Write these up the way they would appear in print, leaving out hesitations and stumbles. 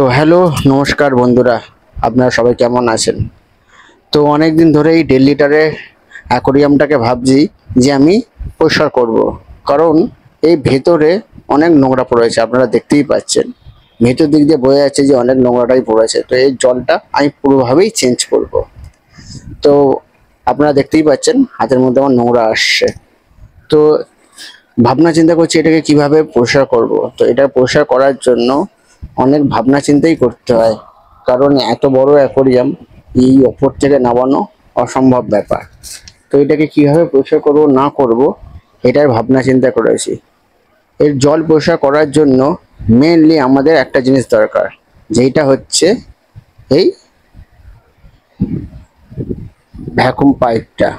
তো হ্যালো, নমস্কার বন্ধুরা, আপনারা সবাই কেমন আছেন? তো অনেক দিন ধরে এই 1.5 লিটারের অ্যাকোরিয়ামটাকে ভাবছি যে আমি পরিষ্কার করব, কারণ এই ভেতরে অনেক নোংরা পড়েছে। আপনারা দেখতেই পাচ্ছেন, ভেতর দিক দিয়ে বোঝা যাচ্ছে যে অনেক নোংরাটাই পড়েছে। তো এই জলটা আমি পুরোভাবেই চেঞ্জ করব। তো আপনারা দেখতেই পাচ্ছেন হাতের মধ্যে আমার নোংরা আসছে। তো ভাবনা চিন্তা করছি এটাকে কিভাবে পরিষ্কার করব। তো এটা পরিষ্কার করার জন্য অনেক ভাবনা চিন্তাই করতে হয়, কারণ এত বড় অ্যাকোরিয়াম এই ওপর থেকে নামানো অসম্ভব ব্যাপার। তো এটাকে কিভাবে পরিষ্কার করব না করব এটার ভাবনা চিন্তা করেছি। এর জল পরিষ্কার করার জন্য মেইনলি আমাদের একটা জিনিস দরকার, যেটা হচ্ছে এই ভ্যাকুম পাইপটা।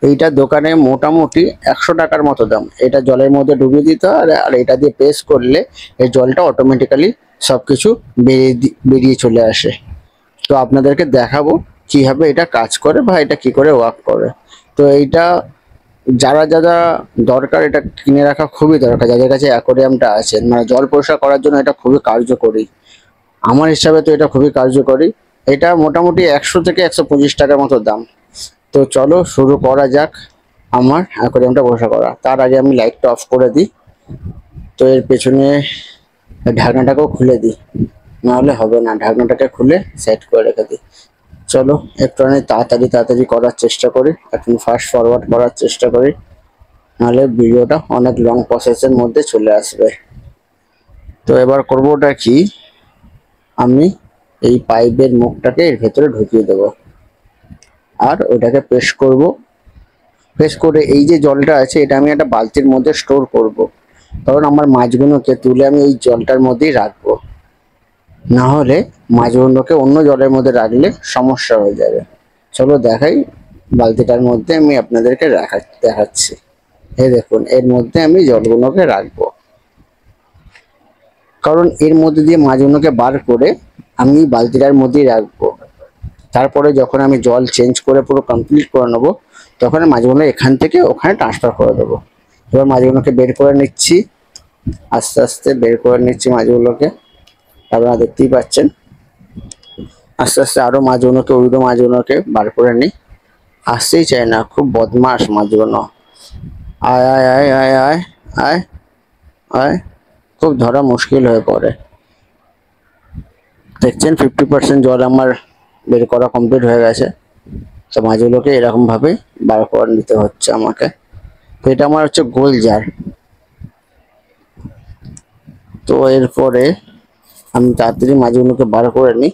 এইটা দোকানে মোটামুটি 100 টাকার মতো দাম। এটা জলের মধ্যে ডুবিয়ে দিতে হয়, আর এটা দিয়ে প্রেস করলে এই জলটা অটোমেটিক্যালি সবকিছু বেরিয়ে চলে আসে। তো আপনাদেরকে দেখাবো কিভাবে এটা কাজ করে বা এটা কি করে ওয়ার্ক করে। তো এইটা যারা যারা দরকার, এটা কিনে রাখা খুবই দরকার। যাদের কাছে অ্যাকোরিয়ামটা আছে, মানে জল পরিষ্কার করার জন্য এটা খুবই কার্যকরী। আমার হিসাবে তো এটা খুবই কার্যকরী। এটা মোটামুটি 100 থেকে 125 টাকার মতো দাম। তো চলো শুরু করা যাক আমার অ্যাকোরিয়ামটা পরিষ্কার করা। তার আগে আমি লাইটটা অফ করে দিই। তো এর পেছনে ঢাকনাটাকেও খুলে দিই, নাহলে হবে না। ঢাকনাটাকে খুলে সেট করে রেখে দিই। চলো একটু অনেক তাড়াতাড়ি করার চেষ্টা করি, এখন ফাস্ট ফরওয়ার্ড করার চেষ্টা করি, নাহলে ভিডিওটা অনেক লং প্রসেসের মধ্যে চলে আসবে। তো এবার করবোটা কি, আমি এই পাইপের মুখটাকে এর ভেতরে ঢুকিয়ে দেবো, আর ওটাকে প্রেস করব। প্রেস করে এই যে জলটা আছে এটা আমি একটা বালতির মধ্যে স্টোর করব, কারণ আমার মাছগুলোকে তুলে আমি এই জলটার মধ্যেই রাখবো। না হলে মাছগুলোকে অন্য জলের মধ্যে রাখলে সমস্যা হয়ে যাবে। চলো দেখাই, বালতিটার মধ্যে আমি আপনাদেরকে দেখাচ্ছি। এই দেখুন, এর মধ্যে আমি জলগুলোকে রাখবো, কারণ এর মধ্যে দিয়ে মাছগুলোকে বার করে আমি বালতিটার মধ্যেই রাখবো। তারপরে যখন আমি জল চেঞ্জ করে পুরো কমপ্লিট করে নেবো, তখন মাছগুলো এখান থেকে ওখানে ট্রান্সফার করে দেবো। এবার মাছগুলোকে বের করে নিচ্ছি, আস্তে আস্তে বের করে নিচ্ছি মাছগুলোকে। আপনারা দেখতেই পাচ্ছেন, আস্তে আস্তে আরো মাছগুলোকে, উইডো মাছগুলোকে বার করে নিই। আসতেই চায় না, খুব বদমাস মাছগুলো। আয় আয় আয় আয় আয় আয় আয়, খুব ধরা মুশকিল হয়ে পড়ে। দেখছেন 50% জল আমার বের করা কমপ্লিট হয়ে গেছে। তো মাছগুলোকে এরকম ভাবে বার করে নিতে হচ্ছে আমাকে। তো এটা আমার হচ্ছে গোল জার। তো এরপরে আমি তাড়াতাড়ি মাছগুলোকে বার করে নিই।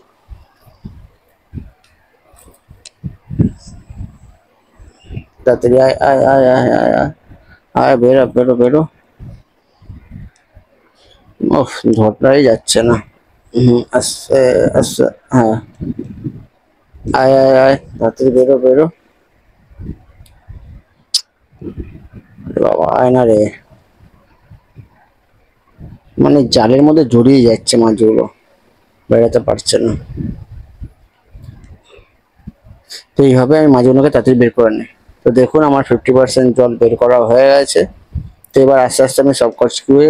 তাড়াতাড়ি আয় আয় আয় আয় আয় আয় আয়, বেরো বেরো বেরো। ওহ, ধরাই যাচ্ছে না। আস্তে আস্তে, হ্যাঁ, আয় আয় আয়, তাড়াতাড়ি বেরো বেরো। বাবা আয় না রে, মানে জালের মধ্যে জড়িয়ে যাচ্ছে মাছগুলো, বেরোতে পারছে না। তো এইভাবে আমি মাছগুলোকে তাড়াতাড়ি বের করে নিই। তো দেখুন আমার 50% জল বের করা হয়ে গেছে। তো এবার আস্তে আস্তে আমি সব কচকুয়ে,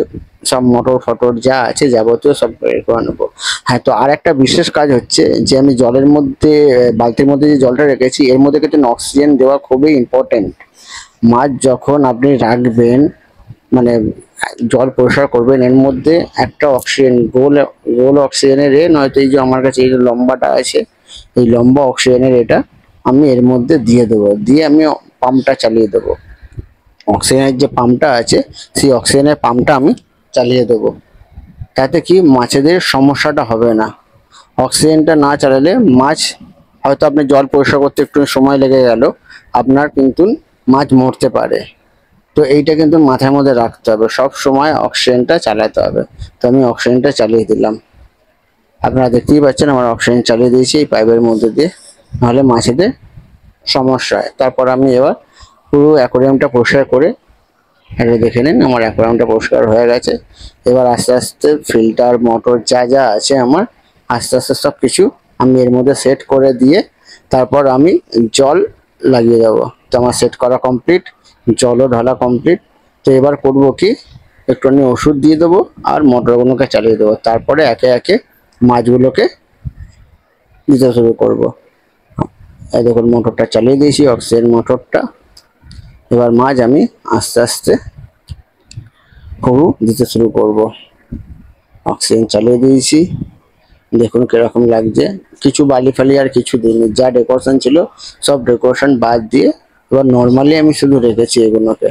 সব মোটর ফটর যা আছে যাবতীয় সব বের করে নেবো। হ্যাঁ, তো আর একটা বিশেষ কাজ হচ্ছে যে আমি জলের মধ্যে, বালতির মধ্যে যে জলটা রেখেছি এর মধ্যে কিন্তু অক্সিজেন দেওয়া খুবই ইম্পর্টেন্ট। মাছ যখন আপনি রাখবেন, মানে জল পরিষ্কার করবেন, এর মধ্যে একটা অক্সিজেন, গোল গোল অক্সিজেনের নয়তো এই যে আমার কাছে এই যে লম্বাটা আছে, এই লম্বা অক্সিজেনের এটা আমি এর মধ্যে দিয়ে দেবো, দিয়ে আমি পাম্পটা চালিয়ে দেবো। অক্সিজেনের যে পাম্পটা আছে সেই অক্সিজেনের পাম্পটা আমি চালিয়ে দেবো। তাতে কি মাছেদের সমস্যাটা হবে না। অক্সিজেনটা না চালালে মাছ, হয়তো আপনি জল পরিষ্কার করতে একটু সময় লেগে গেল, আপনার কিন্তু মাছ মরতে পারে। তো এইটা কিন্তু মাথার মধ্যে রাখতে হবে, সব সময় অক্সিজেনটা চালাতে হবে। তো আমি অক্সিজেনটা চালিয়ে দিলাম। আপনারা দেখতেই পাচ্ছেন আমার অক্সিজেন চালিয়ে দিয়েছি এই পাইপের মধ্যে দিয়ে, নাহলে মাছেদের সমস্যা হয়। তারপর আমি এবার পুরো অ্যাকোরিয়ামটা পরিষ্কার করে, এটা দেখে নিন আমার অ্যাকোরিয়ামটা পরিষ্কার হয়ে গেছে। এবার আস্তে আস্তে ফিল্টার মোটর যা যা আছে আমার, আস্তে আস্তে সব কিছু আমি এর মধ্যে সেট করে দিয়ে তারপর আমি জল লাগিয়ে দেবো। তো আমার সেট করা কমপ্লিট, জলও ঢালা কমপ্লিট। তো এবার করবো কি, একটুখানি ওষুধ দিয়ে দেবো আর মোটরগুলোকে চালিয়ে দেবো। তারপরে একে একে মাছগুলোকে দিতে শুরু করবো। এই দেখুন মোটরটা চালিয়ে দিয়েছি, অক্সিজেন মোটরটা। এবার মাছ আমি আস্তে আস্তে পুরো দিতে শুরু করব। অক্সিজেন চালিয়ে দিয়েছি, দেখুন কিরকম লাগছে। কিছু বালি ফালি আর কিছু দিইনি, যা ডেকোরেশন ছিল সব ডেকোরেশন বাদ দিয়ে এবার নর্মালি আমি শুধু রেখেছি এগুলোকে।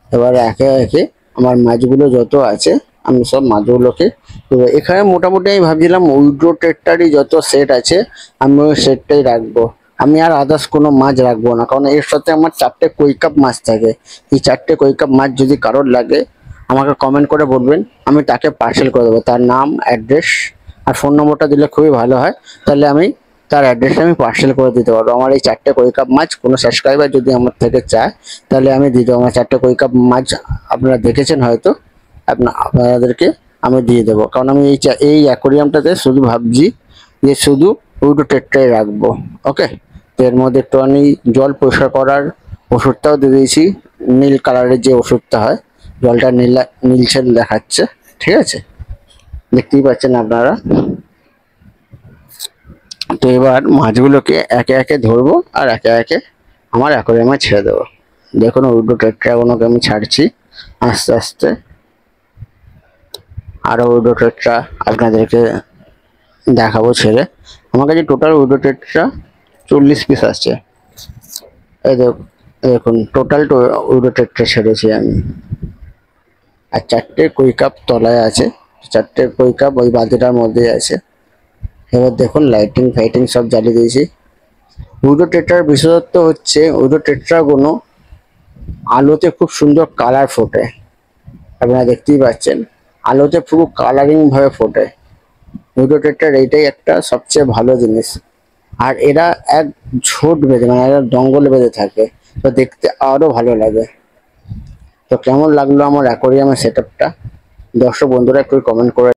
এবার একে একে আমার মাছগুলো যত আছে আমি সব মাছগুলোকে দেবো। এখানে মোটামুটি আমি ভাবছিলাম উইড্রো টেট্টারই যত সেট আছে আমি ওই সেটটাই রাখবো, আমি আর আদার্স কোনো মাছ রাখবো না, কারণ এর সাথে আমার 4টে কই কাপ মাছ থাকে। এই 4টে কই কাপ মাছ যদি কারোর লাগে আমাকে কমেন্ট করে বলবেন, আমি তাকে পার্সেল করে দেবো। তার নাম, অ্যাড্রেস আর ফোন নম্বরটা দিলে খুবই ভালো হয়, তাহলে আমি তার অ্যাড্রেসে আমি পার্সেল করে দিতে পারবো। আমার এই 4টে কই কাপ মাছ কোনো সাবস্ক্রাইবার যদি আমার থেকে চায় তাহলে আমি দিয়ে দেবো। আমার 4টে কই কাপ মাছ আপনারা দেখেছেন হয়তো, আপনাদেরকে আমি দিয়ে দেবো। কারণ আমি এই অ্যাকোরিয়ামটাতে শুধু ভাবছি যে শুধু উইডো টেট্রাই রাখবো। ওকে, তো এর মধ্যে একটুখানি জল পরিষ্কার করার ওষুধটাও দিয়ে দিয়েছি, নীল কালারের যে ওষুধটা হয়, জলটা নীলছে দেখাচ্ছে, ঠিক আছে, দেখতেই পাচ্ছেন আপনারা। তো এবার মাছগুলোকে একে একে ধরবো আর একে একে আমার অ্যাকোরিয়ামে ছেড়ে দেবো। দেখুন উইডো টেট্রাগুলোকে আমি ছাড়ছি আস্তে আস্তে। আরও উইডো টেট্রা আপনাদেরকে দেখাবো ছেড়ে। আমার কাছে টোটাল উইডো টেট্রা 40 পিস আসছে। এই দেখুন টোটাল উইডো টেট্রা ছেড়েছি আমি। আর 4টে কই কাপ তলায় আছে, 4টে কই কাপ ওই বালতিটার মধ্যেই আছে। এবার দেখুন লাইটিং ফাইটিং সব জ্বালিয়ে দিয়েছি। উইডো টেট্রার বিশেষত্ব হচ্ছে উইডো টেট্রাগুলো আলোতে খুব সুন্দর কালার ফোটে, আপনারা দেখতেই পাচ্ছেন আলোতে পুরো কালারিং ভাবে ফোটে। উইডো টেট্রার এইটাই একটা সবচেয়ে ভালো জিনিস। আর এরা এক ঝোট বেঁধে, মানে এরা জঙ্গল বেঁধে থাকে, তো দেখতে আরো ভালো লাগে। তো কেমন লাগলো আমার অ্যাকোরিয়ামের সেটআপটা, দর্শক বন্ধুরা একটু কমেন্ট করে